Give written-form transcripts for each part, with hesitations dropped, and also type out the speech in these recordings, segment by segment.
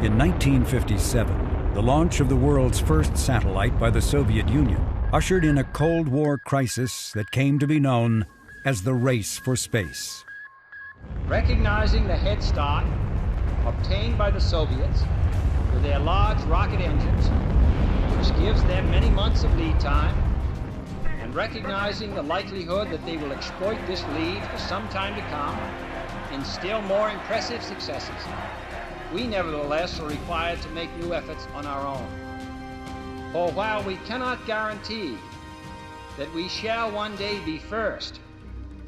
In 1957, the launch of the world's first satellite by the Soviet Union ushered in a Cold War crisis that came to be known as the race for space. Recognizing the head start obtained by the Soviets with their large rocket engines, which gives them many months of lead time, and recognizing the likelihood that they will exploit this lead for some time to come in still more impressive successes, we nevertheless are required to make new efforts on our own. For while we cannot guarantee that we shall one day be first,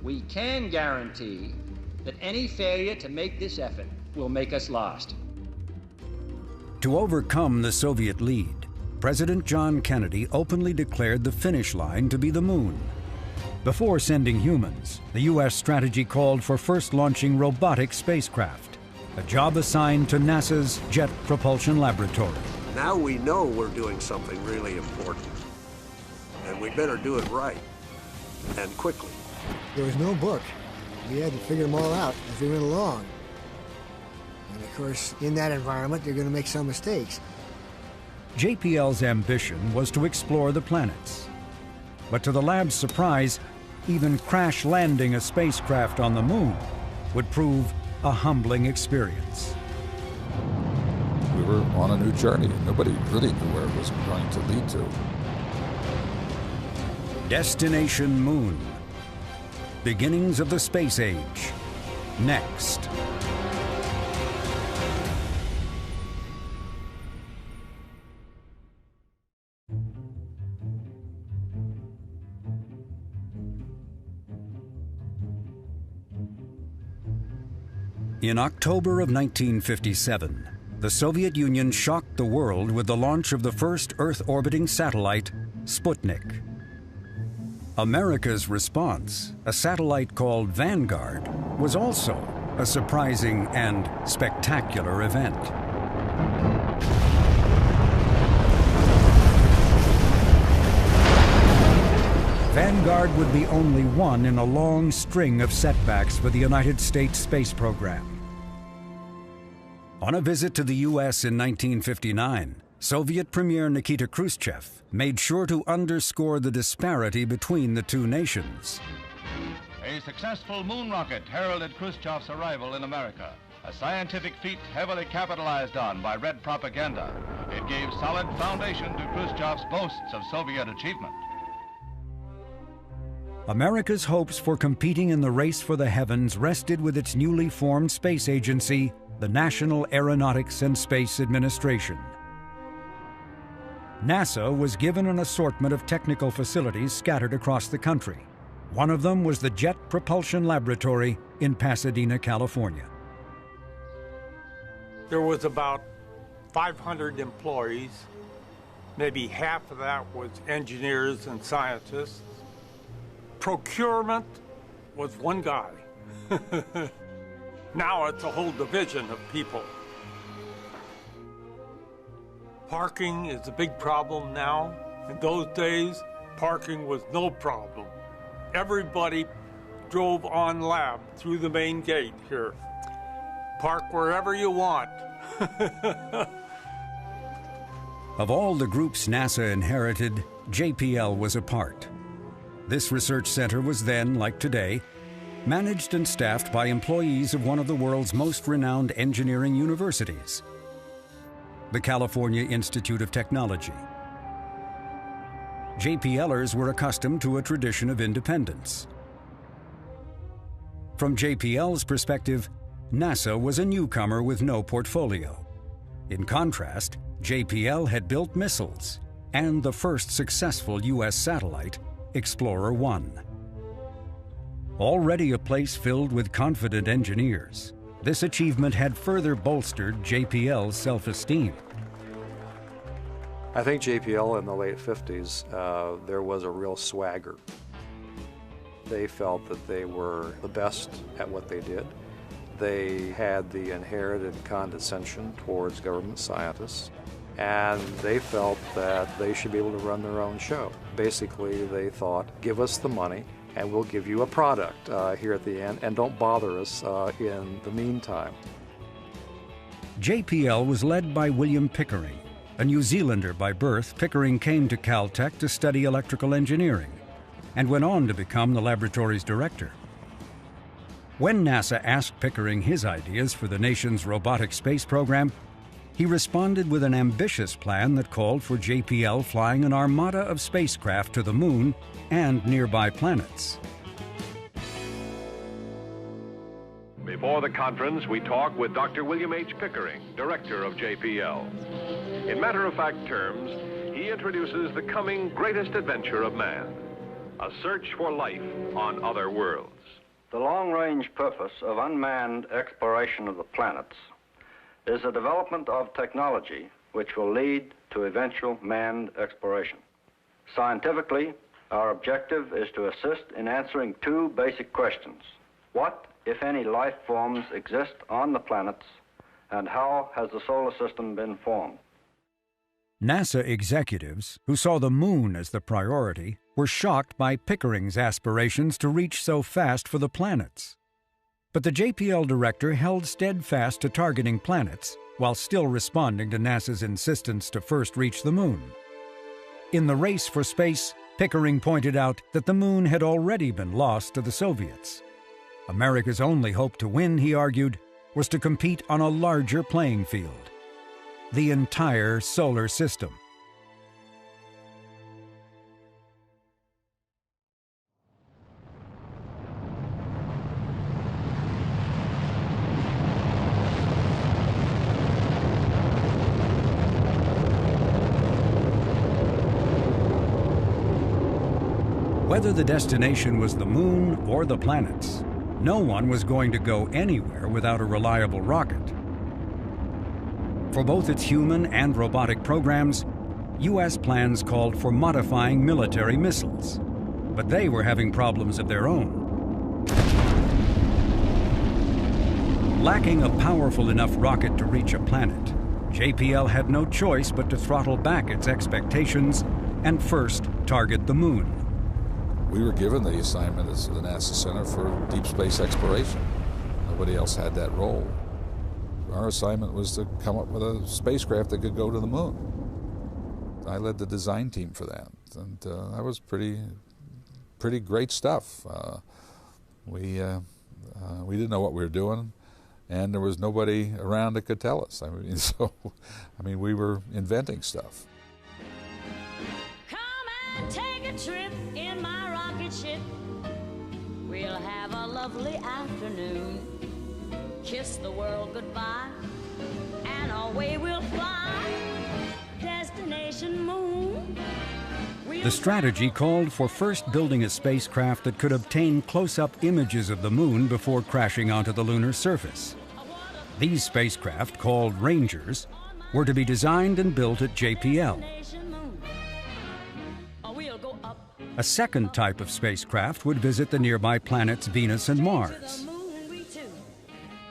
we can guarantee that any failure to make this effort will make us last. To overcome the Soviet lead, President John Kennedy openly declared the finish line to be the moon. Before sending humans, the U.S. strategy called for first launching robotic spacecraft, a job assigned to NASA's Jet Propulsion Laboratory. Now we know we're doing something really important, and we better do it right, and quickly. There was no book. We had to figure them all out as we went along. And of course, in that environment, you're going to make some mistakes. JPL's ambition was to explore the planets. But to the lab's surprise, even crash landing a spacecraft on the moon would prove a humbling experience. We were on a new journey, and nobody really knew where it was going to lead to. Destination Moon. Beginnings of the space age. Next. In October of 1957, the Soviet Union shocked the world with the launch of the first Earth-orbiting satellite, Sputnik. America's response, a satellite called Vanguard, was also a surprising and spectacular event. Vanguard would be only one in a long string of setbacks for the United States space program. On a visit to the U.S. in 1959, Soviet Premier Nikita Khrushchev made sure to underscore the disparity between the two nations. A successful moon rocket heralded Khrushchev's arrival in America, a scientific feat heavily capitalized on by Red propaganda. It gave solid foundation to Khrushchev's boasts of Soviet achievement. America's hopes for competing in the race for the heavens rested with its newly formed space agency, the National Aeronautics and Space Administration. NASA was given an assortment of technical facilities scattered across the country. One of them was the Jet Propulsion Laboratory in Pasadena, California. There was about 500 employees. Maybe half of that was engineers and scientists. Procurement was one guy. Now it's a whole division of people. Parking is a big problem now. In those days, parking was no problem. Everybody drove on lab through the main gate here. Park wherever you want. Of all the groups NASA inherited, JPL was a part. This research center was then, like today, managed and staffed by employees of one of the world's most renowned engineering universities, the California Institute of Technology. JPLers were accustomed to a tradition of independence. From JPL's perspective, NASA was a newcomer with no portfolio. In contrast, JPL had built missiles and the first successful U.S. satellite, Explorer 1. Already a place filled with confident engineers, this achievement had further bolstered JPL's self-esteem. I think JPL in the late 50s, there was a real swagger. They felt that they were the best at what they did. They had the inherited condescension towards government scientists, and they felt that they should be able to run their own show. Basically, they thought, give us the money, and we'll give you a product here at the end, and don't bother us in the meantime. JPL was led by William Pickering. A New Zealander by birth, Pickering came to Caltech to study electrical engineering and went on to become the laboratory's director. When NASA asked Pickering his ideas for the nation's robotic space program, he responded with an ambitious plan that called for JPL flying an armada of spacecraft to the Moon and nearby planets. Before the conference, we talk with Dr. William H. Pickering, director of JPL. In matter-of-fact terms, he introduces the coming greatest adventure of man, a search for life on other worlds. The long-range purpose of unmanned exploration of the planets is the development of technology which will lead to eventual manned exploration. Scientifically, our objective is to assist in answering two basic questions. What, if any, life forms exist on the planets, and how has the solar system been formed? NASA executives, who saw the Moon as the priority, were shocked by Pickering's aspirations to reach so fast for the planets. But the JPL director held steadfast to targeting planets while still responding to NASA's insistence to first reach the Moon. In the race for space, Pickering pointed out that the Moon had already been lost to the Soviets. America's only hope to win, he argued, was to compete on a larger playing field: the entire solar system. Whether the destination was the Moon or the planets, no one was going to go anywhere without a reliable rocket. For both its human and robotic programs, U.S. plans called for modifying military missiles, but they were having problems of their own. Lacking a powerful enough rocket to reach a planet, JPL had no choice but to throttle back its expectations and first target the Moon. We were given the assignment as the NASA Center for Deep Space Exploration. Nobody else had that role. Our assignment was to come up with a spacecraft that could go to the Moon. I led the design team for that, and that was pretty great stuff. We didn't know what we were doing, and there was nobody around that could tell us. We were inventing stuff. Come and take a trip in my rocket ship. We'll have a lovely afternoon. Kiss the world goodbye, and away we'll fly. Destination Moon. The strategy called for first building a spacecraft that could obtain close-up images of the Moon before crashing onto the lunar surface. These spacecraft, called Rangers, were to be designed and built at JPL. A second type of spacecraft would visit the nearby planets Venus and Mars.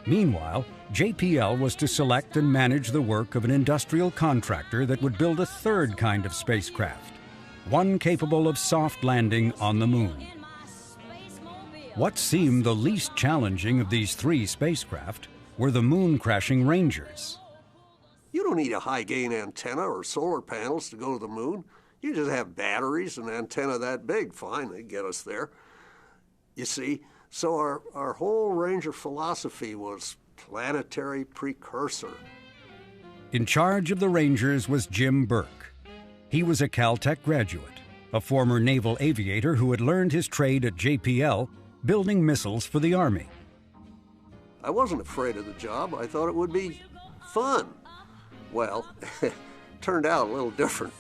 Meanwhile, JPL was to select and manage the work of an industrial contractor that would build a third kind of spacecraft, one capable of soft landing on the Moon. What seemed the least challenging of these three spacecraft were the moon-crashing Rangers. You don't need a high-gain antenna or solar panels to go to the Moon. You just have batteries and an antenna that big. Fine, they get us there. You see, so our whole Ranger philosophy was planetary precursor. In charge of the Rangers was Jim Burke. He was a Caltech graduate, a former naval aviator who had learned his trade at JPL, building missiles for the Army. I wasn't afraid of the job. I thought it would be fun. Well, turned out a little different.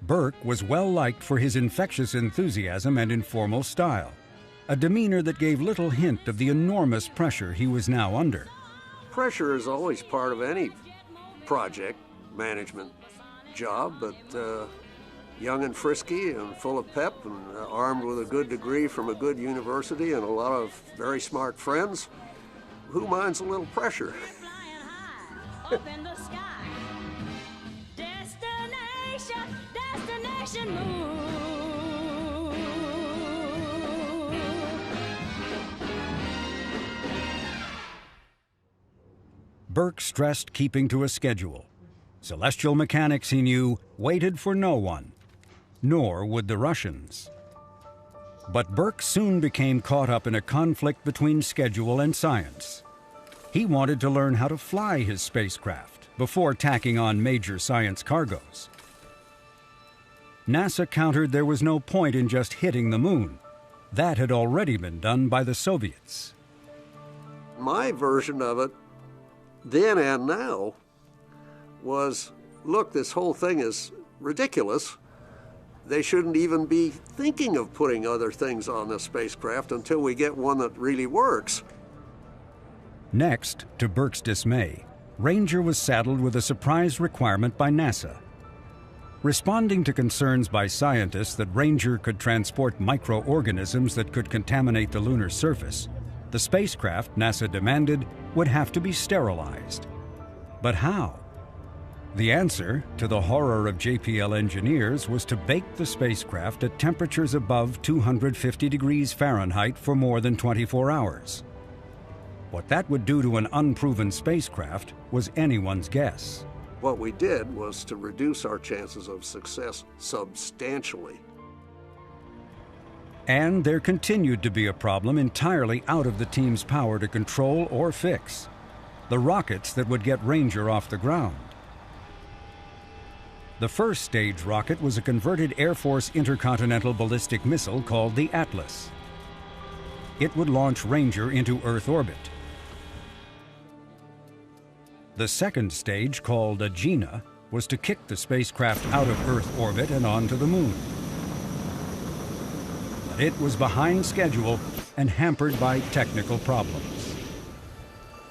Burke was well-liked for his infectious enthusiasm and informal style, a demeanor that gave little hint of the enormous pressure he was now under. Pressure is always part of any project management job, but young and frisky and full of pep and armed with a good degree from a good university and a lot of very smart friends, who minds a little pressure? Up in the sky. Destination Moon. Burke stressed keeping to a schedule. Celestial Mechanics, he knew, waited for no one, nor would the Russians. But Burke soon became caught up in a conflict between schedule and science. He wanted to learn how to fly his spacecraft before tacking on major science cargoes. NASA countered there was no point in just hitting the moon. That had already been done by the Soviets. My version of it, then and now, was, look, this whole thing is ridiculous. They shouldn't even be thinking of putting other things on the spacecraft until we get one that really works. Next, to Burke's dismay, Ranger was saddled with a surprise requirement by NASA. Responding to concerns by scientists that Ranger could transport microorganisms that could contaminate the lunar surface, the spacecraft, NASA demanded, would have to be sterilized. But how? The answer, to the horror of JPL engineers, was to bake the spacecraft at temperatures above 250 degrees Fahrenheit for more than 24 hours. What that would do to an unproven spacecraft was anyone's guess. What we did was to reduce our chances of success substantially. And there continued to be a problem entirely out of the team's power to control or fix: the rockets that would get Ranger off the ground. The first stage rocket was a converted Air Force intercontinental ballistic missile called the Atlas. It would launch Ranger into Earth orbit. The second stage, called Agena, was to kick the spacecraft out of Earth orbit and onto the moon. But it was behind schedule and hampered by technical problems.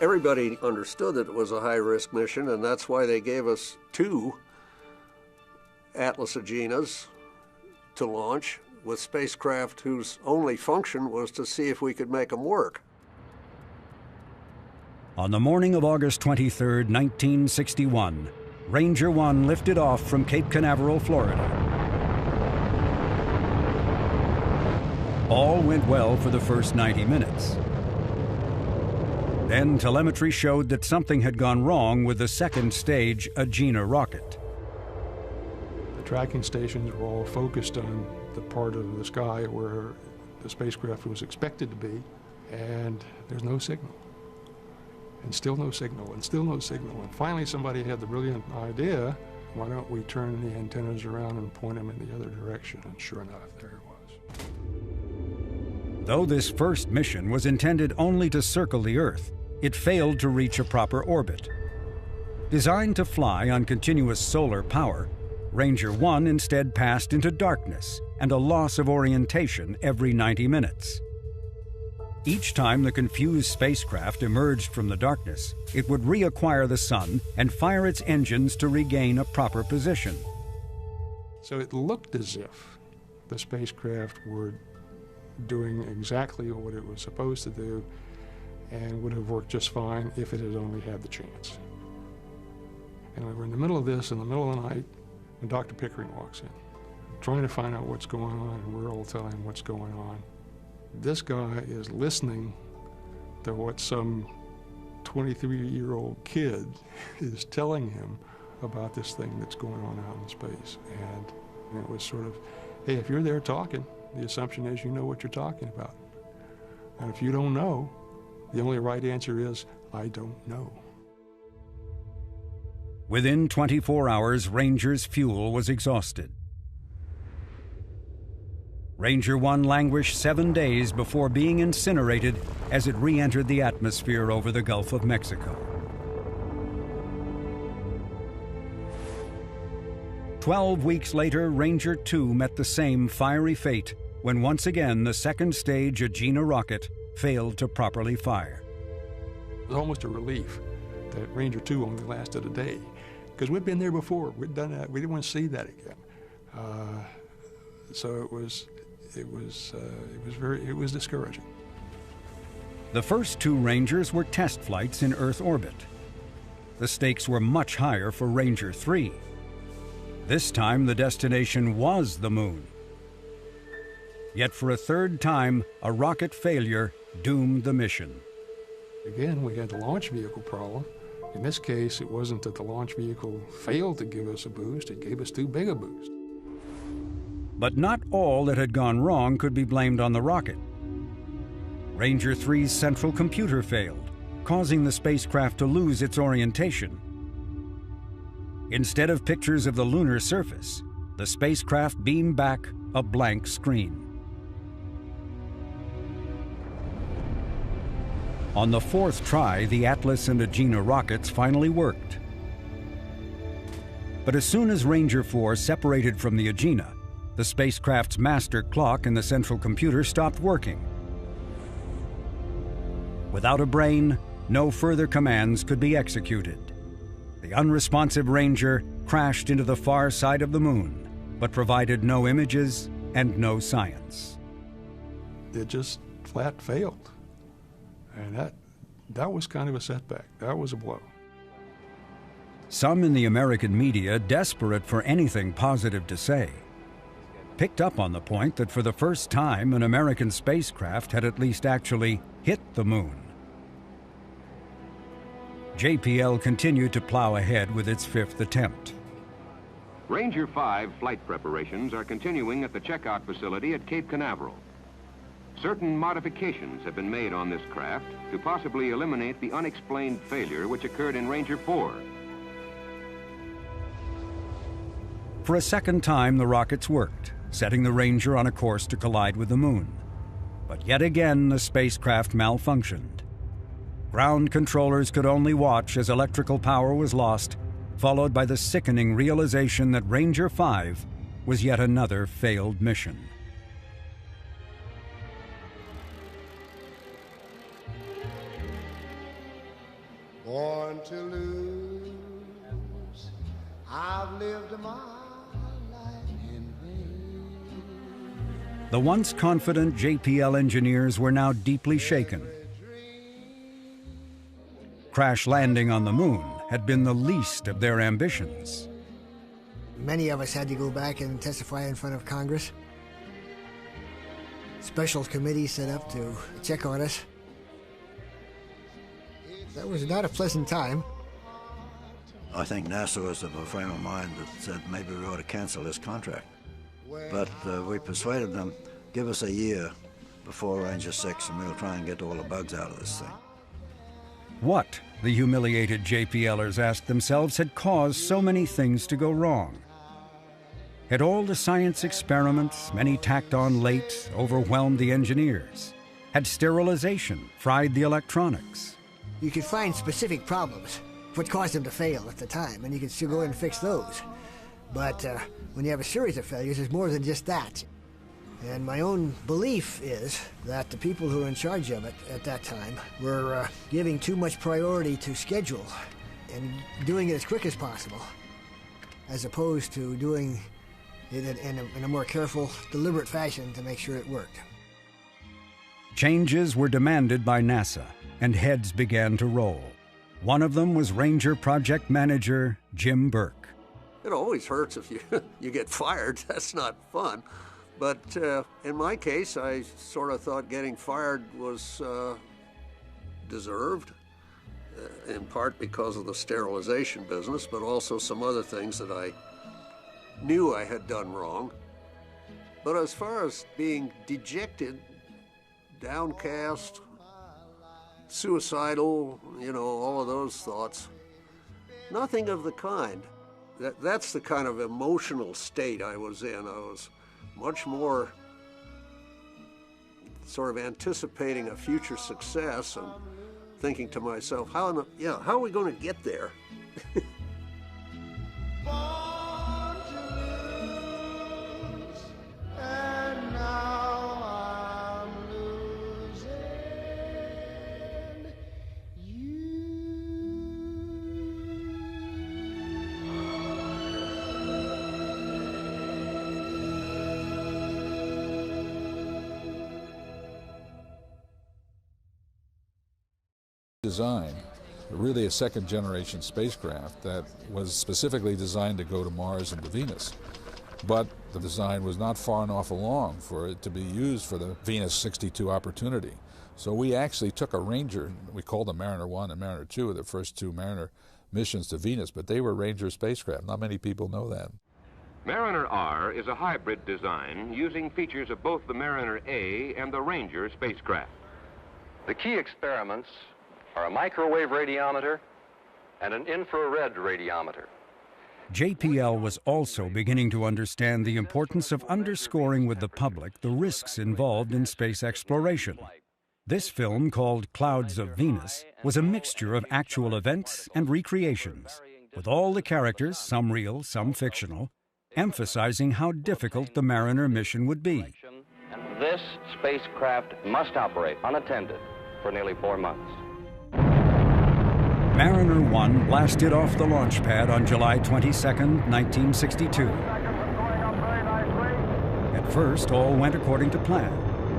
Everybody understood that it was a high-risk mission, and that's why they gave us 2 Atlas Agenas to launch with spacecraft whose only function was to see if we could make them work. On the morning of August 23, 1961, Ranger 1 lifted off from Cape Canaveral, Florida. All went well for the first 90 minutes. Then telemetry showed that something had gone wrong with the second stage Agena rocket. The tracking stations were all focused on the part of the sky where the spacecraft was expected to be, and there's no signal. And still no signal, and still no signal. And finally somebody had the brilliant idea, why don't we turn the antennas around and point them in the other direction? And sure enough, there it was. Though this first mission was intended only to circle the Earth, it failed to reach a proper orbit. Designed to fly on continuous solar power, Ranger 1 instead passed into darkness and a loss of orientation every 90 minutes. Each time the confused spacecraft emerged from the darkness, it would reacquire the sun and fire its engines to regain a proper position. So it looked as if the spacecraft were doing exactly what it was supposed to do and would have worked just fine if it had only had the chance. And we were in the middle of this, in the middle of the night, when Dr. Pickering walks in, trying to find out what's going on, and we're all telling him what's going on. This guy is listening to what some 23-year-old kid is telling him about this thing that's going on out in space. And it was sort of, hey, if you're there talking, the assumption is you know what you're talking about. And if you don't know, the only right answer is, I don't know. Within 24 hours, Ranger's fuel was exhausted. Ranger 1 languished 7 days before being incinerated as it re-entered the atmosphere over the Gulf of Mexico. 12 weeks later, Ranger 2 met the same fiery fate when once again the second stage Agena rocket failed to properly fire. It was almost a relief that Ranger 2 only lasted a day, because we'd been there before. We'd done that. We didn't want to see that again. So it was discouraging. The first 2 Rangers were test flights in Earth orbit. The stakes were much higher for Ranger 3. This time the destination was the moon. Yet for a third time, a rocket failure doomed the mission. Again, we had the launch vehicle problem, In this case, it wasn't that the launch vehicle failed to give us a boost, it gave us too big a boost. But not all that had gone wrong could be blamed on the rocket. Ranger 3's central computer failed, causing the spacecraft to lose its orientation. Instead of pictures of the lunar surface, the spacecraft beamed back a blank screen. On the fourth try, the Atlas and Agena rockets finally worked. But as soon as Ranger 4 separated from the Agena, the spacecraft's master clock in the central computer stopped working. Without a brain, no further commands could be executed. The unresponsive Ranger crashed into the far side of the moon, but provided no images and no science. It just flat failed. And that was kind of a setback. That was a blow. Some in the American media, desperate for anything positive to say, picked up on the point that for the first time an American spacecraft had at least actually hit the moon. JPL continued to plow ahead with its fifth attempt. Ranger 5 flight preparations are continuing at the checkout facility at Cape Canaveral. Certain modifications have been made on this craft to possibly eliminate the unexplained failure which occurred in Ranger 4. For a second time, the rockets worked, setting the Ranger on a course to collide with the moon. But yet again, the spacecraft malfunctioned. Ground controllers could only watch as electrical power was lost, followed by the sickening realization that Ranger 5 was yet another failed mission. Born to lose, I've lived my life in vain. The once confident JPL engineers were now deeply shaken. Crash landing on the moon had been the least of their ambitions. Many of us had to go back and testify in front of Congress. Special committee set up to check on us. That was not a pleasant time. I think NASA was of a frame of mind that said maybe we ought to cancel this contract. But we persuaded them, give us a year before Ranger 6 and we'll try and get all the bugs out of this thing. What, the humiliated JPLers asked themselves, had caused so many things to go wrong? Had all the science experiments, many tacked on late, overwhelmed the engineers? Had sterilization fried the electronics? You could find specific problems, what caused them to fail at the time, and you could still go in and fix those. But when you have a series of failures, there's more than just that. And my own belief is that the people who were in charge of it at that time were giving too much priority to schedule and doing it as quick as possible, as opposed to doing it in a more careful, deliberate fashion to make sure it worked. Changes were demanded by NASA, and heads began to roll. One of them was Ranger Project Manager Jim Burke. It always hurts if you get fired. That's not fun. But in my case, I sort of thought getting fired was deserved, in part because of the sterilization business, but also some other things that I knew I had done wrong. But as far as being dejected, downcast, suicidal, all of those thoughts, nothing of the kind. That's the kind of emotional state I was in. I was much more sort of anticipating a future success and thinking to myself, how are we going to get there? And now I'm losing Design, really a second-generation spacecraft that was specifically designed to go to Mars and to Venus. But The design was not far enough along for it to be used for the Venus 62 opportunity. So we actually took a Ranger, we called them Mariner 1 and Mariner 2, the first two Mariner missions to Venus, but they were Ranger spacecraft. Not many people know that. Mariner R is a hybrid design using features of both the Mariner A and the Ranger spacecraft. The key experiments are a microwave radiometer and an infrared radiometer. JPL was also beginning to understand the importance of underscoring with the public the risks involved in space exploration. This film, called Clouds of Venus, was a mixture of actual events and recreations, with all the characters, some real, some fictional, emphasizing how difficult the Mariner mission would be. This spacecraft must operate unattended for nearly 4 months. Mariner 1 blasted off the launch pad on July 22, 1962. At first, all went according to plan,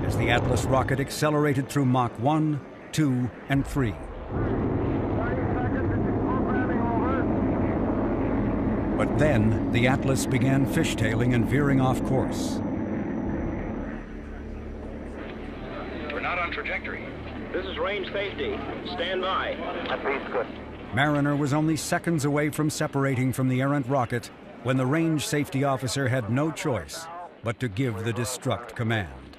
as the Atlas rocket accelerated through Mach 1, 2, and 3. But then, the Atlas began fishtailing and veering off course. We're not on trajectory. This is range safety. Stand by. That reads good. Mariner was only seconds away from separating from the errant rocket when the range safety officer had no choice but to give the destruct command.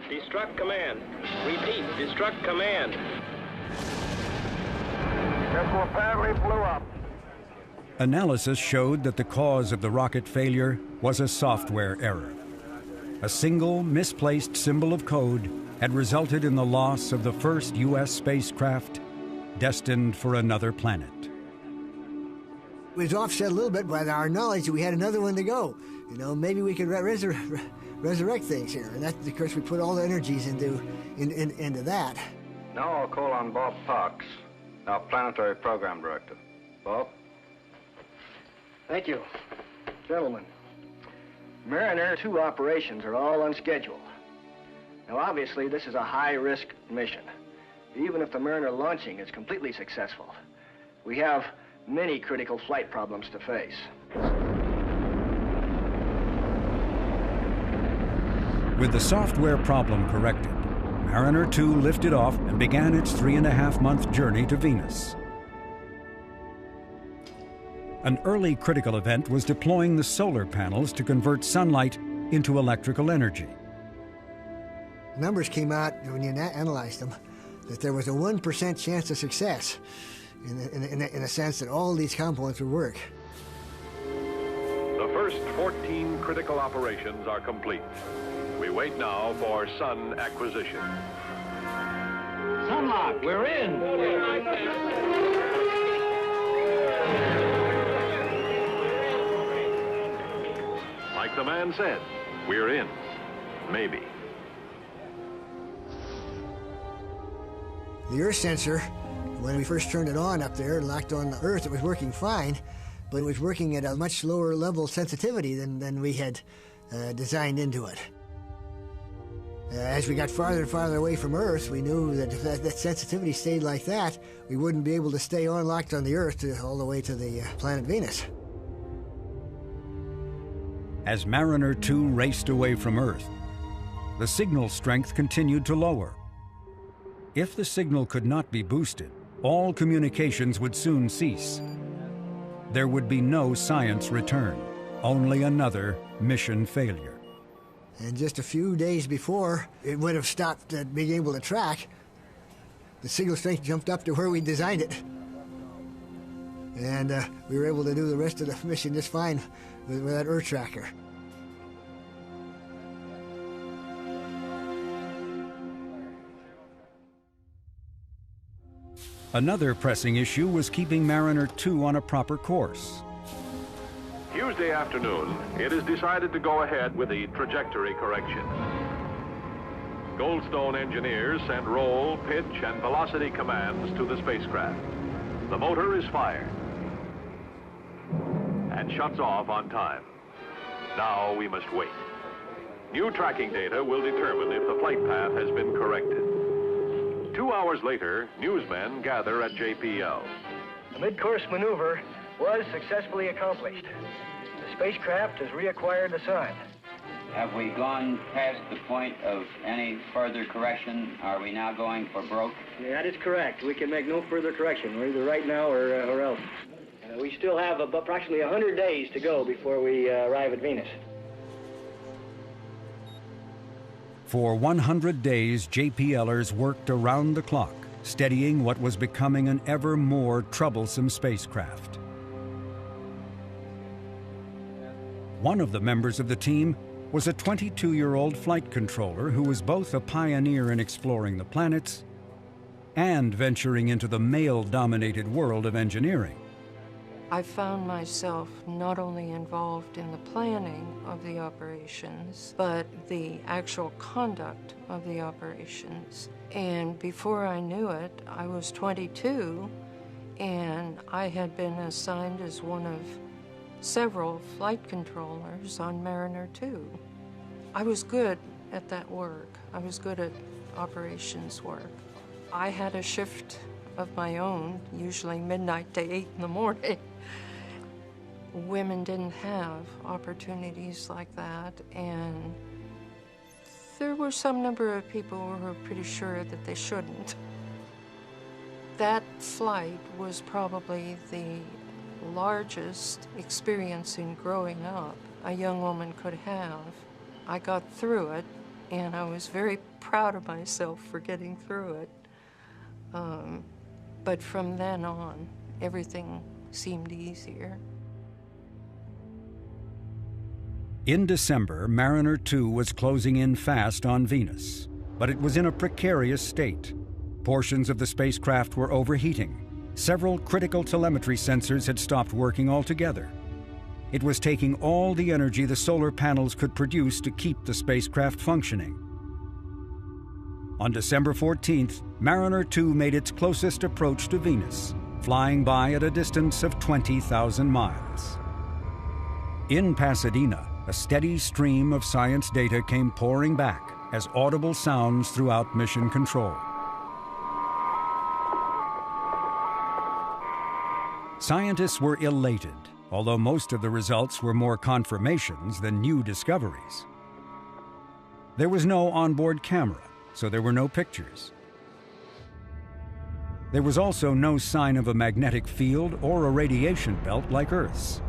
Destruct command. Repeat, destruct command. This one apparently blew up. Analysis showed that the cause of the rocket failure was a software error. A single misplaced symbol of code had resulted in the loss of the first U.S. spacecraft destined for another planet. It was offset a little bit by our knowledge that we had another one to go. You know, maybe we could resurrect things here. And that, of course, we put all the energies into that. Now I'll call on Bob Parks, our planetary program director. Bob? Thank you. Gentlemen, Mariner 2 operations are all on schedule. Now, obviously, this is a high-risk mission. Even if the Mariner launching is completely successful, we have many critical flight problems to face. With the software problem corrected, Mariner 2 lifted off and began its 3.5-month journey to Venus. An early critical event was deploying the solar panels to convert sunlight into electrical energy. Numbers came out when you analyzed them that there was a 1% chance of success in a sense that all these components would work. The first 14 critical operations are complete. We wait now for sun acquisition. Sunlock, we're in. Like the man said, we're in. Maybe. The Earth sensor, when we first turned it on up there and locked on the Earth, it was working fine, but it was working at a much lower level sensitivity than we had designed into it. As we got farther and farther away from Earth, we knew that if that sensitivity stayed like that, we wouldn't be able to stay on locked on the Earth all the way to the planet Venus. As Mariner 2 raced away from Earth, the signal strength continued to lower. If the signal could not be boosted, all communications would soon cease. There would be no science return, only another mission failure. And just a few days before it would have stopped being able to track, the signal strength jumped up to where we designed it. And we were able to do the rest of the mission just fine with that Earth tracker. Another pressing issue was keeping Mariner 2 on a proper course. Tuesday afternoon, it is decided to go ahead with the trajectory correction. Goldstone engineers send roll, pitch, and velocity commands to the spacecraft. The motor is fired and shuts off on time. Now we must wait. New tracking data will determine if the flight path has been corrected. 2 hours later, newsmen gather at JPL. The mid-course maneuver was successfully accomplished. The spacecraft has reacquired the sun. Have we gone past the point of any further correction? Are we now going for broke? Yeah, that is correct. We can make no further correction. We're either right now or else. We still have approximately 100 days to go before we arrive at Venus. For 100 days, JPLers worked around the clock, steadying what was becoming an ever more troublesome spacecraft. One of the members of the team was a 22-year-old flight controller who was both a pioneer in exploring the planets and venturing into the male-dominated world of engineering. I found myself not only involved in the planning of the operations, but the actual conduct of the operations. And before I knew it, I was 22, and I had been assigned as one of several flight controllers on Mariner 2. I was good at that work. I was good at operations work. I had a shift of my own, usually midnight to 8 in the morning. Women didn't have opportunities like that, and there were some number of people who were pretty sure that they shouldn't. That flight was probably the largest experience in growing up a young woman could have. I got through it, and I was very proud of myself for getting through it. But from then on, everything seemed easier. In December, Mariner 2 was closing in fast on Venus, but it was in a precarious state. Portions of the spacecraft were overheating. Several critical telemetry sensors had stopped working altogether. It was taking all the energy the solar panels could produce to keep the spacecraft functioning. On December 14th, Mariner 2 made its closest approach to Venus, flying by at a distance of 20,000 miles. In Pasadena, a steady stream of science data came pouring back as audible sounds throughout mission control. Scientists were elated, although most of the results were more confirmations than new discoveries. There was no onboard camera, so there were no pictures. There was also no sign of a magnetic field or a radiation belt like Earth's.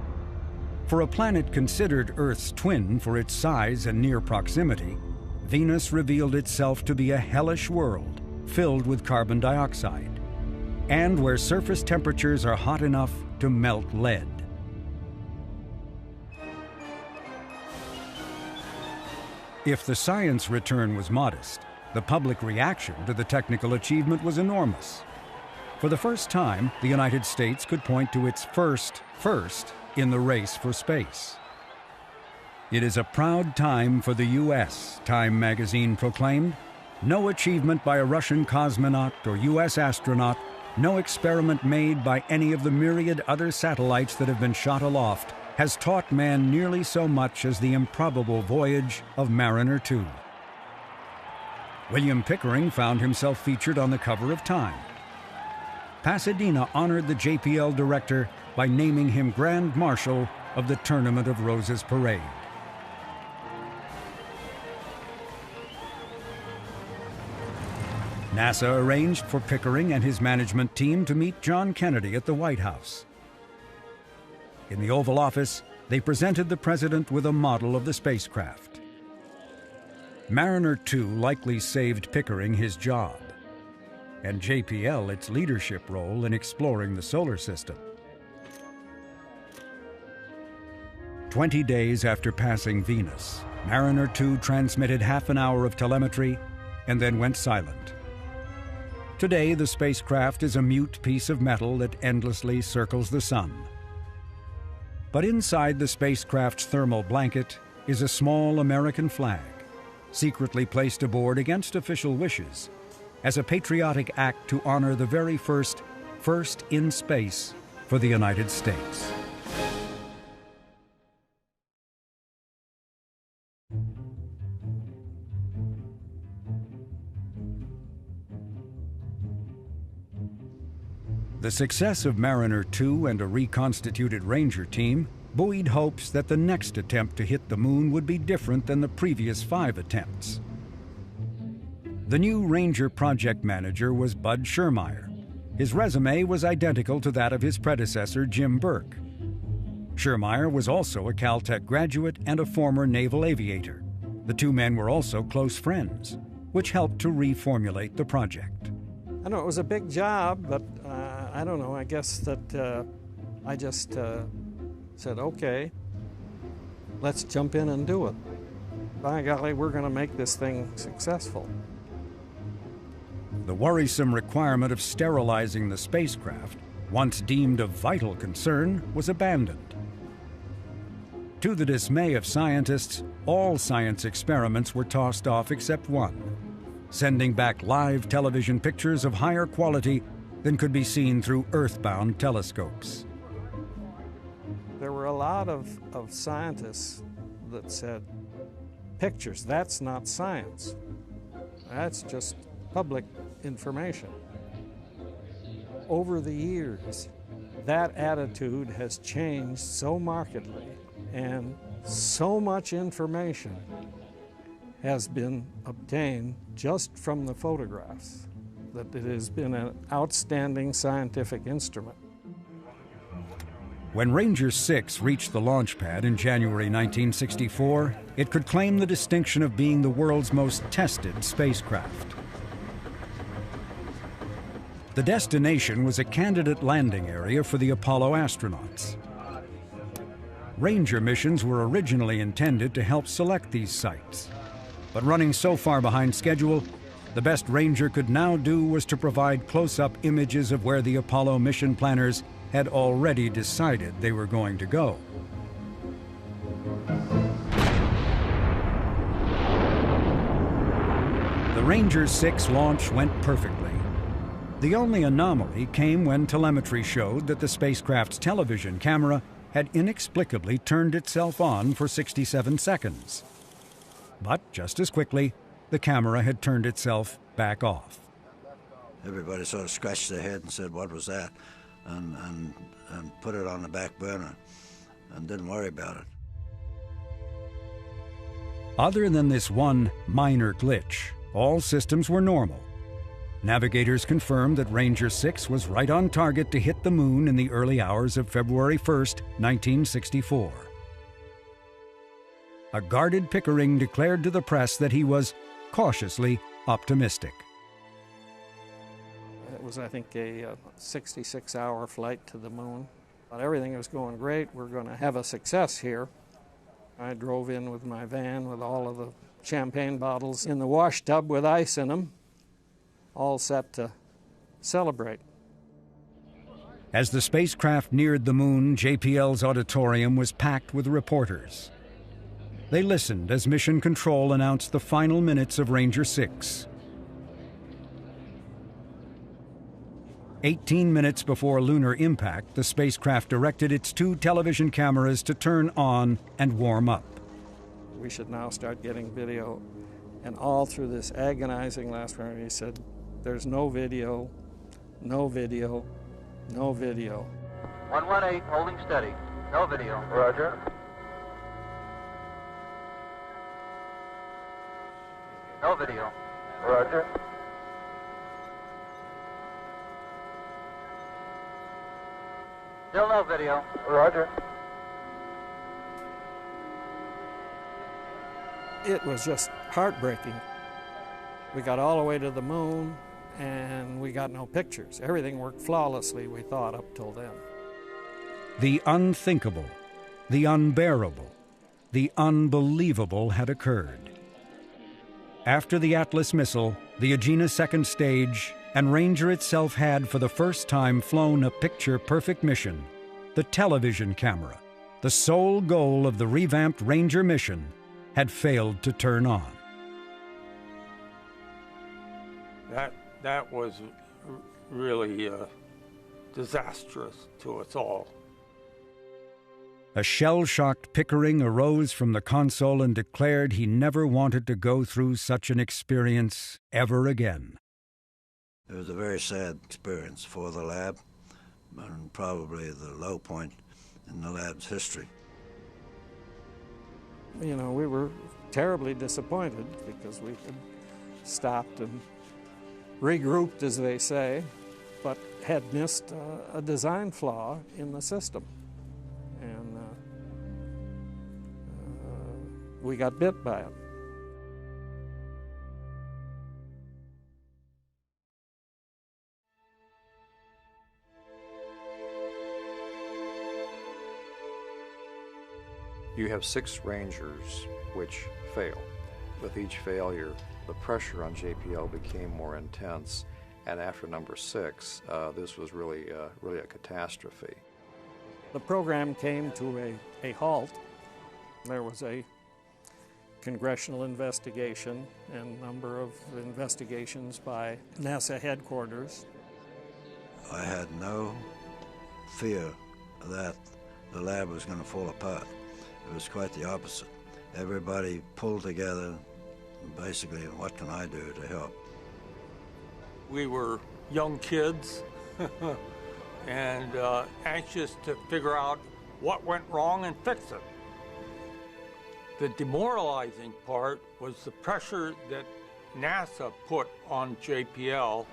For a planet considered Earth's twin for its size and near proximity, Venus revealed itself to be a hellish world filled with carbon dioxide, and where surface temperatures are hot enough to melt lead. If the science return was modest, the public reaction to the technical achievement was enormous. For the first time, the United States could point to its first in the race for space. It is a proud time for the U.S., Time magazine proclaimed. No achievement by a Russian cosmonaut or U.S. astronaut, no experiment made by any of the myriad other satellites that have been shot aloft has taught man nearly so much as the improbable voyage of Mariner 2. William Pickering found himself featured on the cover of Time. Pasadena honored the JPL director by naming him Grand Marshal of the Tournament of Roses Parade. NASA arranged for Pickering and his management team to meet John Kennedy at the White House. In the Oval Office, they presented the president with a model of the spacecraft. Mariner 2 likely saved Pickering his job, and JPL its leadership role in exploring the solar system. 20 days after passing Venus, Mariner 2 transmitted half an hour of telemetry and then went silent. Today, the spacecraft is a mute piece of metal that endlessly circles the sun. But inside the spacecraft's thermal blanket is a small American flag, secretly placed aboard against official wishes, as a patriotic act to honor the very first in space for the United States. The success of Mariner 2 and a reconstituted Ranger team buoyed hopes that the next attempt to hit the moon would be different than the previous 5 attempts. The new Ranger project manager was Bud Schirmeyer. His resume was identical to that of his predecessor, Jim Burke. Schirmeyer was also a Caltech graduate and a former naval aviator. The two men were also close friends, which helped to reformulate the project. I know it was a big job, but I don't know, I guess that I just said, okay, let's jump in and do it. By golly, we're going to make this thing successful. The worrisome requirement of sterilizing the spacecraft, once deemed of vital concern, was abandoned. To the dismay of scientists, all science experiments were tossed off except one, sending back live television pictures of higher quality than could be seen through earthbound telescopes. There were a lot of scientists that said, pictures, that's not science. That's just public information. Over the years, that attitude has changed so markedly, and so much information has been obtained just from the photographs that it has been an outstanding scientific instrument. When Ranger 6 reached the launch pad in January 1964, it could claim the distinction of being the world's most tested spacecraft. The destination was a candidate landing area for the Apollo astronauts. Ranger missions were originally intended to help select these sites, but running so far behind schedule, the best Ranger could now do was to provide close-up images of where the Apollo mission planners had already decided they were going to go. The Ranger 6 launch went perfectly. The only anomaly came when telemetry showed that the spacecraft's television camera had inexplicably turned itself on for 67 seconds. But just as quickly, the camera had turned itself back off. Everybody sort of scratched their head and said, what was that? And put it on the back burner and didn't worry about it. Other than this one minor glitch, all systems were normal. Navigators confirmed that Ranger 6 was right on target to hit the moon in the early hours of February 1st, 1964. A guarded Pickering declared to the press that he was cautiously optimistic. It was, I think, a 66-hour flight to the moon. But everything was going great. We're going to have a success here. I drove in with my van with all of the champagne bottles in the wash tub with ice in them, all set to celebrate. As the spacecraft neared the moon, JPL's auditorium was packed with reporters. They listened as Mission Control announced the final minutes of Ranger 6. 18 minutes before lunar impact, the spacecraft directed its 2 television cameras to turn on and warm up. We should now start getting video. And all through this agonizing last round, he said, there's no video, no video, no video. 118, holding steady. No video. Roger. No video. Roger. Still no video. Roger. It was just heartbreaking. We got all the way to the moon, and we got no pictures. Everything worked flawlessly, we thought, up till then. The unthinkable, the unbearable, the unbelievable had occurred. After the Atlas missile, the Agena second stage, and Ranger itself had for the first time flown a picture-perfect mission, the television camera, the sole goal of the revamped Ranger mission, had failed to turn on. That was really disastrous to us all. A shell-shocked Pickering arose from the console and declared he never wanted to go through such an experience ever again. It was a very sad experience for the lab, and probably the low point in the lab's history. You know, we were terribly disappointed because we had stopped and regrouped, as they say, but had missed a design flaw in the system. And we got bit by it. You have 6 Rangers which fail. With each failure, the pressure on JPL became more intense, and after number 6, this was really a catastrophe. The program came to a halt. There was a congressional investigation and a number of investigations by NASA headquarters. I had no fear that the lab was going to fall apart. It was quite the opposite. Everybody pulled together, basically, what can I do to help? We were young kids and anxious to figure out what went wrong and fix it. The demoralizing part was the pressure that NASA put on JPL,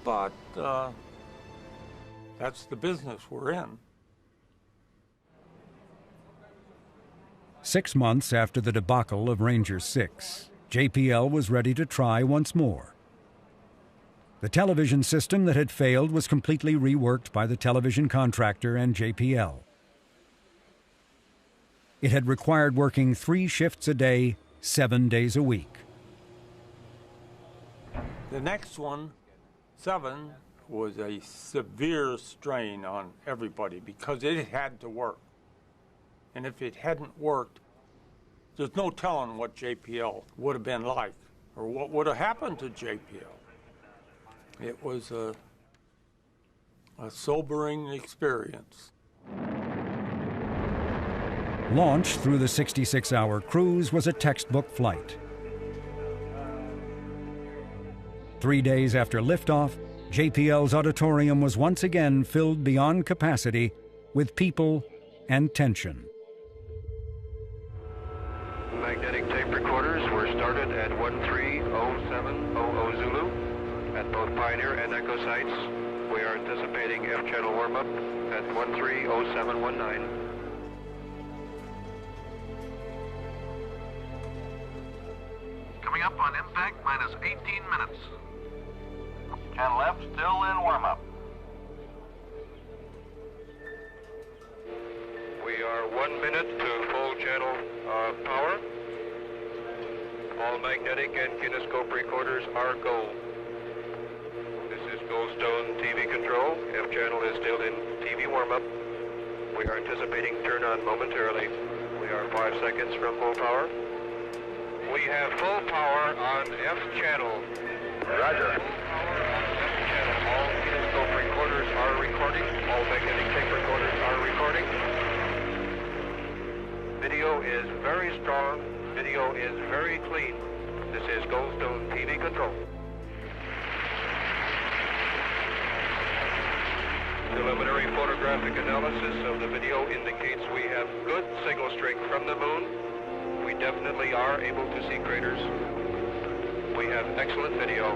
but that's the business we're in. 6 months after the debacle of Ranger 6, JPL was ready to try once more. The television system that had failed was completely reworked by the television contractor and JPL. It had required working 3 shifts a day, 7 days a week. The next one, 7, was a severe strain on everybody because it had to work. And if it hadn't worked, there's no telling what JPL would have been like or what would have happened to JPL. It was a sobering experience. Launch through the 66-hour cruise was a textbook flight. 3 days after liftoff, JPL's auditorium was once again filled beyond capacity with people and tension. Magnetic tape recorders were started at 130700 Zulu. At both Pioneer and Echo sites, we are anticipating F-channel warm-up at 130719. Coming up on impact, minus 18 minutes. Channel F still in warm-up. We are 1 minute to full channel power. All magnetic and kinescope recorders are go. This is Goldstone TV control. F-channel is still in TV warm-up. We are anticipating turn on momentarily. We are 5 seconds from full power. We have full power on F-channel. Roger. Full power on F-channel. All kinescope recorders are recording. All magnetic tape recorders are recording. Video is very strong. Video is very clean. This is Goldstone TV control. Preliminary photographic analysis of the video indicates we have good signal strength from the moon. We definitely are able to see craters. We have excellent video.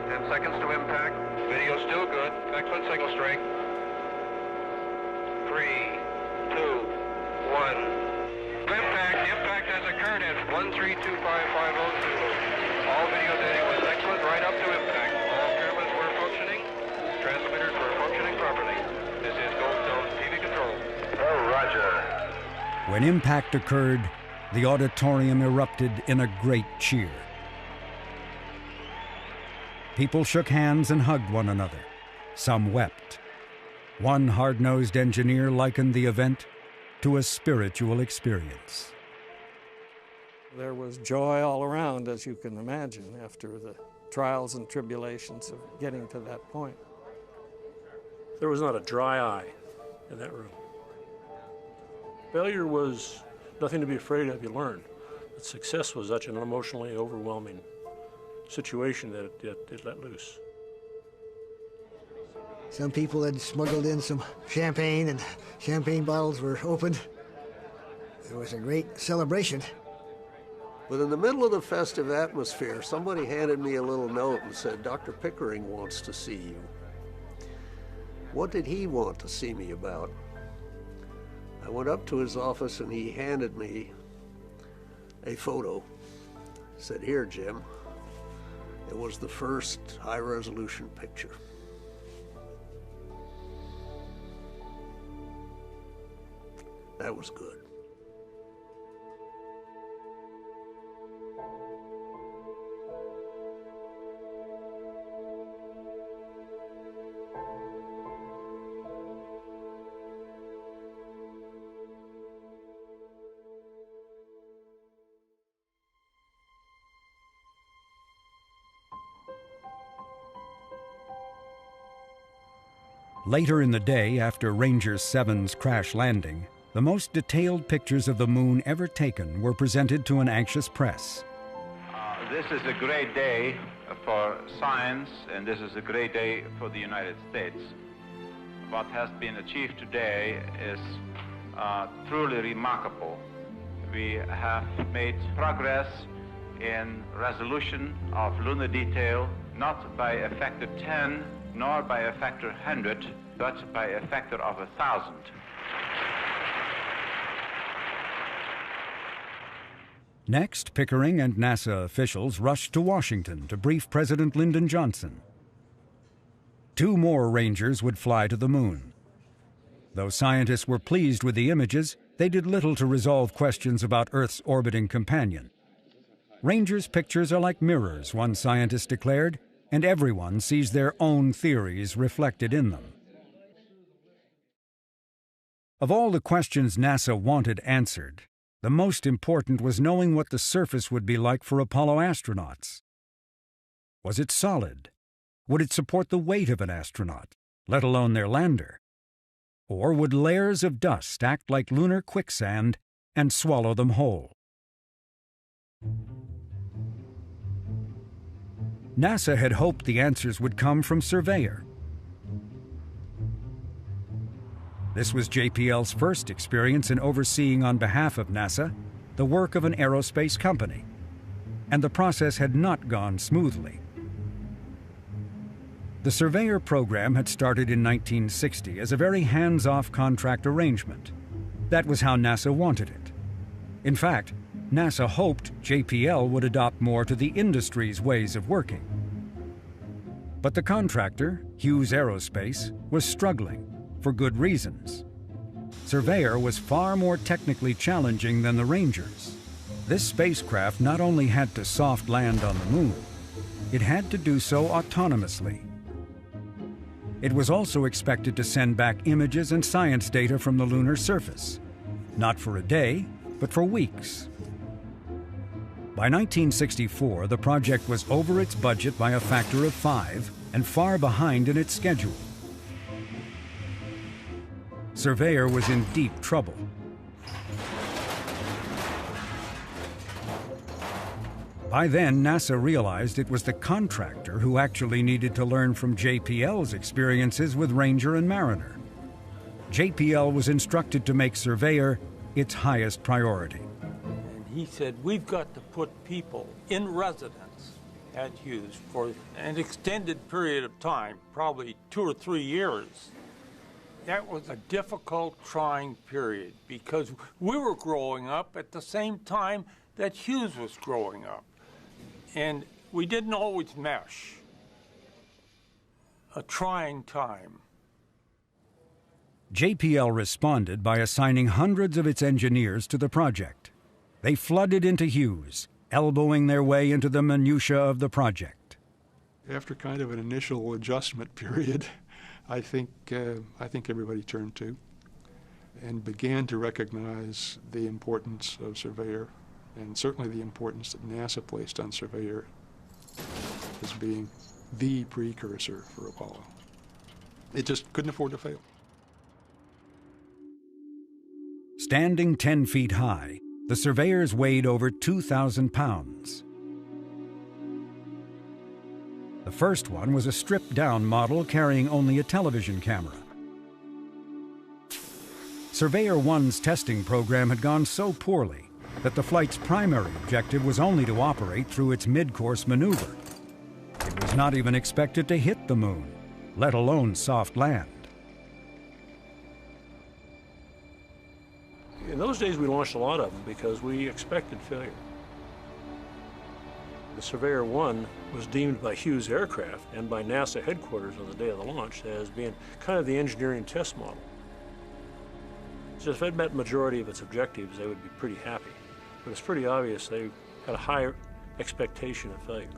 10 seconds to impact. Video still good. Excellent signal strength. 3, 2, 1. Impact. Impact has occurred at 132550 Zulu. All video data was excellent right up to impact. All cameras were functioning. Transmitters were functioning properly. This is Goldstone TV control. Oh, roger. When impact occurred, the auditorium erupted in a great cheer. People shook hands and hugged one another. Some wept. One hard-nosed engineer likened the event to a spiritual experience. There was joy all around, as you can imagine, after the trials and tribulations of getting to that point. There was not a dry eye in that room. Failure was nothing to be afraid of, you learned. But success was such an emotionally overwhelming situation that it let loose. Some people had smuggled in some champagne, and champagne bottles were opened. It was a great celebration. But in the middle of the festive atmosphere, somebody handed me a little note and said, "Dr. Pickering wants to see you." What did he want to see me about? I went up to his office and he handed me a photo. He said, "Here, Jim." It was the first high-resolution picture. That was good. Later in the day, after Ranger 7's crash landing, the most detailed pictures of the moon ever taken were presented to an anxious press. This is a great day for science, and this is a great day for the United States. What has been achieved today is truly remarkable. We have made progress in resolution of lunar detail, not by a factor 10, nor by a factor 100, but by a factor of 1,000. Next, Pickering and NASA officials rushed to Washington to brief President Lyndon Johnson. 2 more Rangers would fly to the moon. Though scientists were pleased with the images, they did little to resolve questions about Earth's orbiting companion. Rangers' pictures are like mirrors, one scientist declared, and everyone sees their own theories reflected in them. Of all the questions NASA wanted answered, the most important was knowing what the surface would be like for Apollo astronauts. Was it solid? Would it support the weight of an astronaut, let alone their lander? Or would layers of dust act like lunar quicksand and swallow them whole? NASA had hoped the answers would come from Surveyor. This was JPL's first experience in overseeing on behalf of NASA the work of an aerospace company, and the process had not gone smoothly. The Surveyor program had started in 1960 as a very hands-off contract arrangement. That was how NASA wanted it. In fact, NASA hoped JPL would adopt more to the industry's ways of working. But the contractor, Hughes Aerospace, was struggling, for good reasons. Surveyor was far more technically challenging than the Rangers. This spacecraft not only had to soft land on the moon, it had to do so autonomously. It was also expected to send back images and science data from the lunar surface, not for a day, but for weeks. By 1964, the project was over its budget by a factor of 5 and far behind in its schedule. Surveyor was in deep trouble. By then, NASA realized it was the contractor who actually needed to learn from JPL's experiences with Ranger and Mariner. JPL was instructed to make Surveyor its highest priority. He said, we've got to put people in residence at Hughes for an extended period of time, probably 2 or 3 years. That was a difficult, trying period because we were growing up at the same time that Hughes was growing up. And we didn't always mesh. A trying time. JPL responded by assigning hundreds of its engineers to the project. They flooded into Hughes, elbowing their way into the minutiae of the project. After kind of an initial adjustment period, I think everybody turned to and began to recognize the importance of Surveyor, and certainly the importance that NASA placed on Surveyor as being the precursor for Apollo. It just couldn't afford to fail. Standing 10 feet high, the Surveyors weighed over 2,000 pounds. The first one was a stripped-down model carrying only a television camera. Surveyor 1's testing program had gone so poorly that the flight's primary objective was only to operate through its mid-course maneuver. It was not even expected to hit the moon, let alone soft land. In those days, we launched a lot of them because we expected failure. The Surveyor 1 was deemed by Hughes Aircraft and by NASA headquarters on the day of the launch as being kind of the engineering test model. So if it met the majority of its objectives, they would be pretty happy. But it's pretty obvious they had a higher expectation of failure.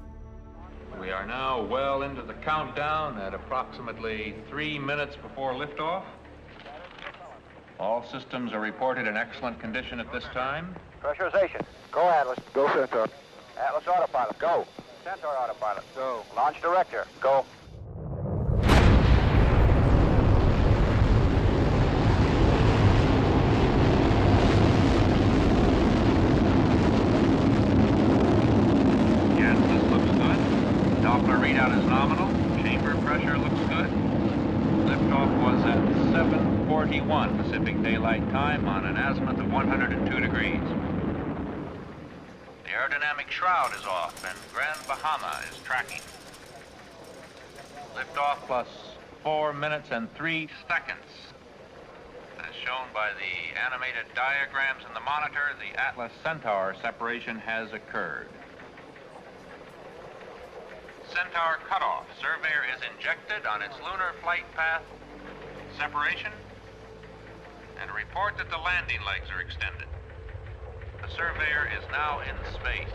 We are now well into the countdown at approximately 3 minutes before liftoff. All systems are reported in excellent condition at this time. Pressurization. Go, Atlas. Go, Centaur. Atlas autopilot. Go. Centaur autopilot. Go. Launch director. Go. Yes, this looks good. Doppler readout is nominal. Chamber pressure looks good. Liftoff was at 7:41 Pacific Daylight Time on an azimuth of 102 degrees. The aerodynamic shroud is off and Grand Bahama is tracking. Liftoff plus 4 minutes and 3 seconds. As shown by the animated diagrams in the monitor, the Atlas Centaur separation has occurred. Centaur cutoff. Surveyor is injected on its lunar flight path. Separation. And report that the landing legs are extended. The Surveyor is now in space.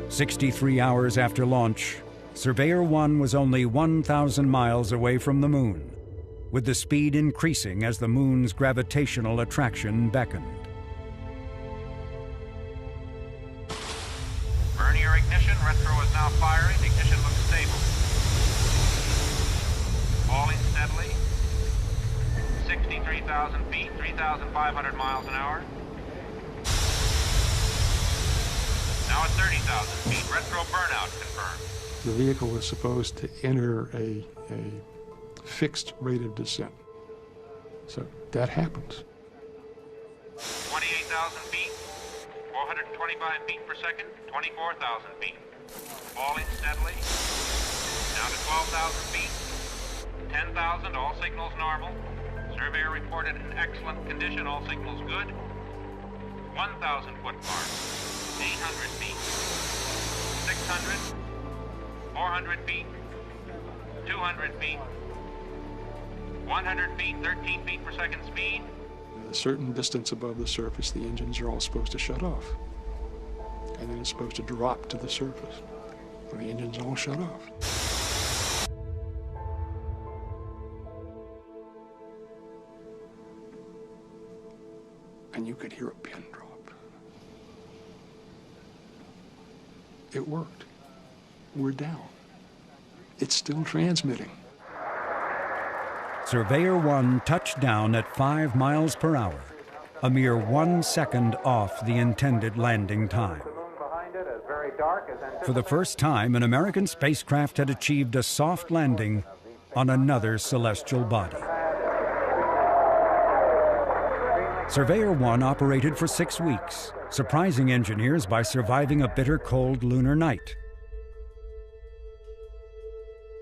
"63 hours after launch, Surveyor 1 was only 1,000 miles away from the moon, with the speed increasing as the moon's gravitational attraction beckoned. Burn your ignition. Retro is now firing. Ignition looks stable. Falling steadily. 63,000 feet, 3,500 miles an hour. Now at 30,000 feet. Retro burnout confirmed. The vehicle was supposed to enter a fixed rate of descent. So that happens. 28,000 feet, 425 feet per second, 24,000 feet. Falling steadily. Down to 12,000 feet. 10,000, all signals normal. Surveyor reported in excellent condition, all signals good. 1,000 foot mark. 800 feet. 600. 400 feet. 200 feet. 100 feet, 13 feet per second speed. At a certain distance above the surface, the engines are all supposed to shut off. And then it's supposed to drop to the surface. And the engines all shut off. And you could hear a pin drop. It worked. We're down. It's still transmitting. Surveyor 1 touched down at 5 miles per hour, a mere 1 second off the intended landing time. For the first time, an American spacecraft had achieved a soft landing on another celestial body. Surveyor 1 operated for 6 weeks, surprising engineers by surviving a bitter cold lunar night.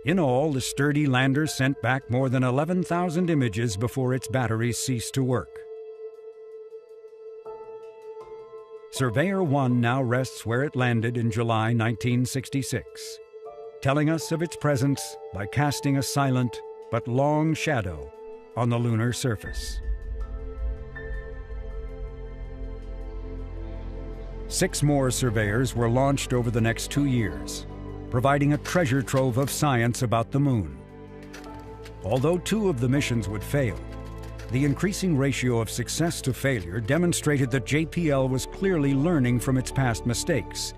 In all, the sturdy lander sent back more than 11,000 images before its batteries ceased to work. Surveyor 1 now rests where it landed in July 1966, telling us of its presence by casting a silent but long shadow on the lunar surface. 6 more surveyors were launched over the next 2 years, providing a treasure trove of science about the moon. Although 2 of the missions would fail, the increasing ratio of success to failure demonstrated that JPL was clearly learning from its past mistakes.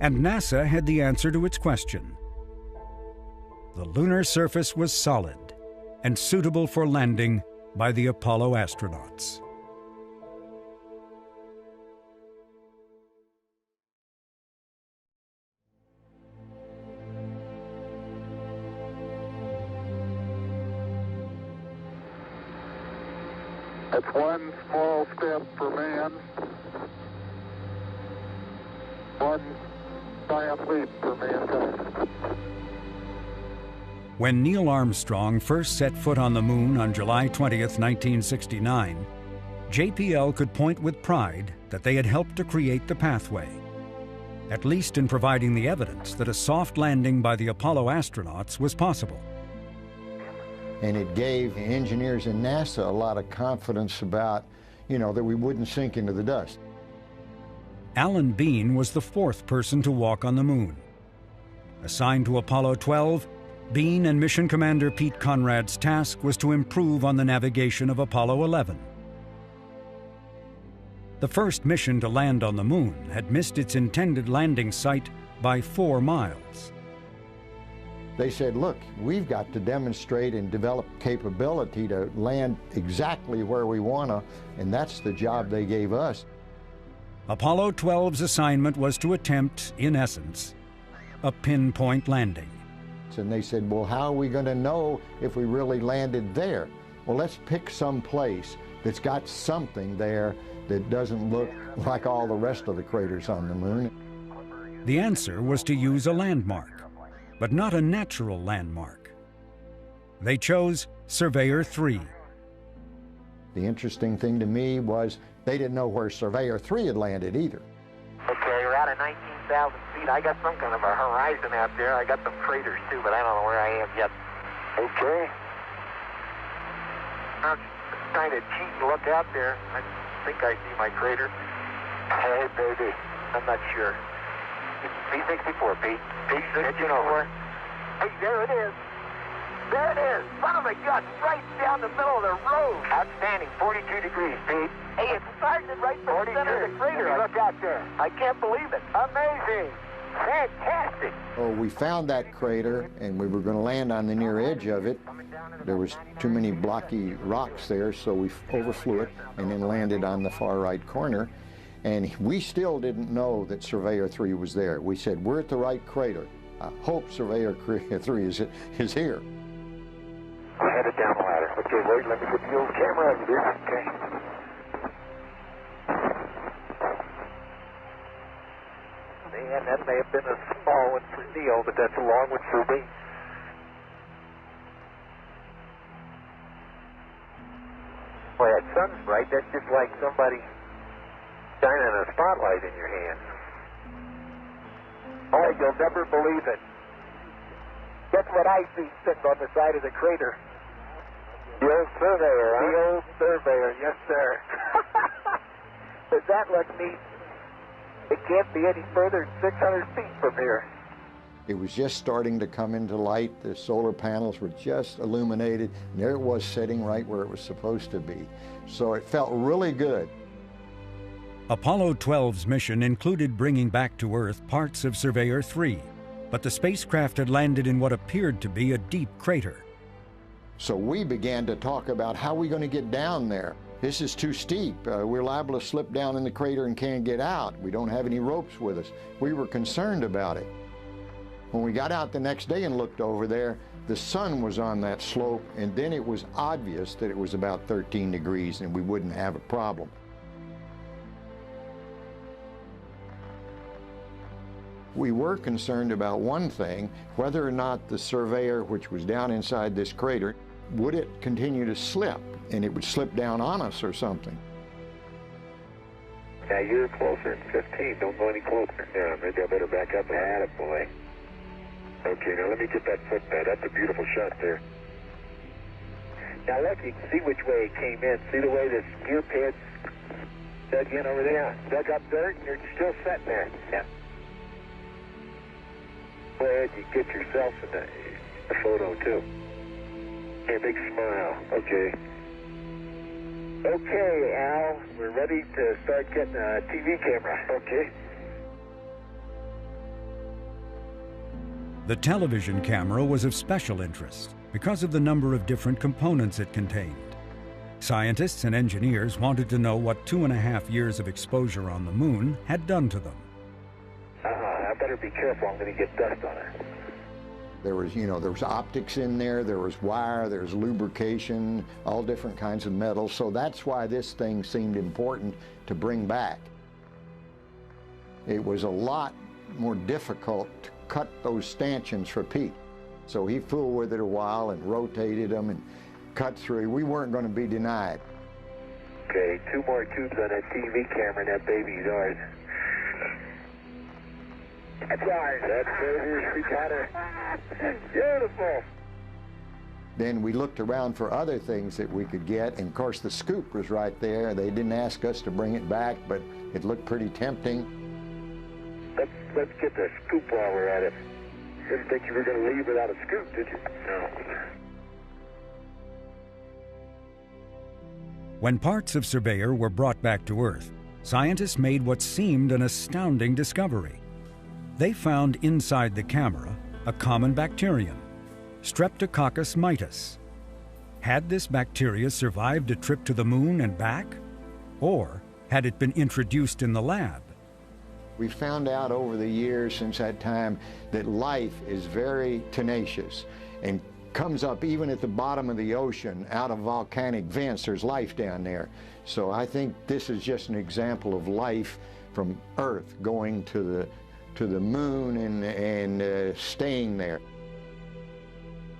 And NASA had the answer to its question. The lunar surface was solid and suitable for landing by the Apollo astronauts. That's one small step for man, one giant leap for mankind. When Neil Armstrong first set foot on the moon on July 20th, 1969, JPL could point with pride that they had helped to create the pathway, at least in providing the evidence that a soft landing by the Apollo astronauts was possible. And it gave engineers in NASA a lot of confidence about, that we wouldn't sink into the dust. Alan Bean was the fourth person to walk on the moon. Assigned to Apollo 12, Bean and Mission Commander Pete Conrad's task was to improve on the navigation of Apollo 11. The first mission to land on the moon had missed its intended landing site by 4 miles. They said, look, we've got to demonstrate and develop capability to land exactly where we want to, and that's the job they gave us. Apollo 12's assignment was to attempt, in essence, a pinpoint landing. And they said, well, how are we going to know if we really landed there? Well, let's pick some place that's got something there that doesn't look like all the rest of the craters on the moon. The answer was to use a landmark, but not a natural landmark. They chose Surveyor 3. The interesting thing to me was they didn't know where Surveyor 3 had landed either. Okay, we're out of 19,000 feet. I got some kind of a horizon out there. I got some craters too, but I don't know where I am yet. Okay. I'm trying to cheat and look out there. I think I see my crater. Hey, baby. I'm not sure. P64, Pete. P64. Hey, there it is. There it is. Son of a gun, right down the middle of the road. Outstanding. 42 degrees, Pete. Hey, it's starting right from the center of the crater. Look out there. I can't believe it. Amazing. Fantastic. Oh, we found that crater, and we were going to land on the near edge of it. There was too many blocky rocks there, so we overflew it and then landed on the far right corner. And we still didn't know that Surveyor 3 was there. We said, we're at the right crater. I hope Surveyor 3 is here. I'm headed down the ladder. Okay, wait, let me get the old camera over there. Okay. Man, that may have been a small one for Neil, but that's a long one for me. Boy, that sun's bright. That's just like somebody shining a spotlight in your hand. Oh, you'll never believe it. Guess what I see sitting on the side of the crater? The old Surveyor, huh? The old Surveyor, yes, sir. Does that look neat? It can't be any further than 600 feet from here. It was just starting to come into light. The solar panels were just illuminated, and there it was sitting right where it was supposed to be. So it felt really good. Apollo 12's mission included bringing back to Earth parts of Surveyor 3, but the spacecraft had landed in what appeared to be a deep crater. So we began to talk about how we're going to get down there. This is too steep. We're liable to slip down in the crater and can't get out. We don't have any ropes with us. We were concerned about it. When we got out the next day and looked over there, the sun was on that slope, and then it was obvious that it was about 13 degrees and we wouldn't have a problem. We were concerned about one thing, whether or not the Surveyor, which was down inside this crater, would it continue to slip, and it would slip down on us or something. Now you're closer than 15. Don't go any closer. Yeah, maybe I better back up. Attaboy. Okay, now let me get that footpad. That's a beautiful shot there. Now look, you can see which way it came in. See the way this gear pad's dug in over there? Dug up dirt, and you're still sitting there. Yeah. Go ahead, you get yourself in the photo too. Hey, big smile. Okay. Okay, Al, we're ready to start getting a TV camera. Okay. The television camera was of special interest because of the number of different components it contained. Scientists and engineers wanted to know what 2.5 years of exposure on the moon had done to them. I better be careful. I'm going to get dust on it. There was, there was optics in there was wire, there was lubrication, all different kinds of metals. So that's why this thing seemed important to bring back. It was a lot more difficult to cut those stanchions for Pete. So he fooled with it a while and rotated them and cut through. We weren't going to be denied. Okay, 2 more tubes on that TV camera and that baby's ours. That's ours. That's baby. We got her. Beautiful. Then we looked around for other things that we could get, and of course the scoop was right there. They didn't ask us to bring it back, but it looked pretty tempting. Let's get the scoop while we're at it. Didn't think you were going to leave without a scoop, did you? No. When parts of Surveyor were brought back to Earth, scientists made what seemed an astounding discovery. They found inside the camera a common bacterium, Streptococcus mitis. Had this bacteria survived a trip to the moon and back? Or had it been introduced in the lab? We found out over the years since that time that life is very tenacious and comes up even at the bottom of the ocean out of volcanic vents. There's life down there. So I think this is just an example of life from Earth going to the moon and staying there.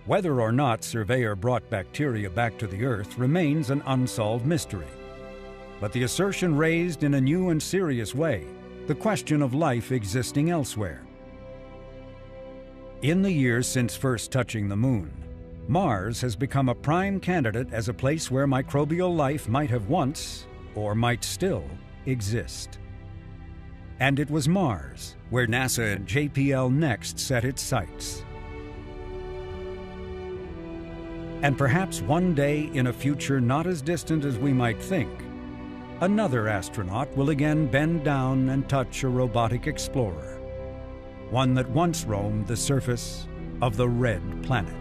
Whether or not Surveyor brought bacteria back to the Earth remains an unsolved mystery. But the assertion raised in a new and serious way the question of life existing elsewhere. In the years since first touching the moon, Mars has become a prime candidate as a place where microbial life might have once, or might still, exist. And it was Mars where NASA and JPL next set its sights. And perhaps one day in a future not as distant as we might think, another astronaut will again bend down and touch a robotic explorer, one that once roamed the surface of the red planet.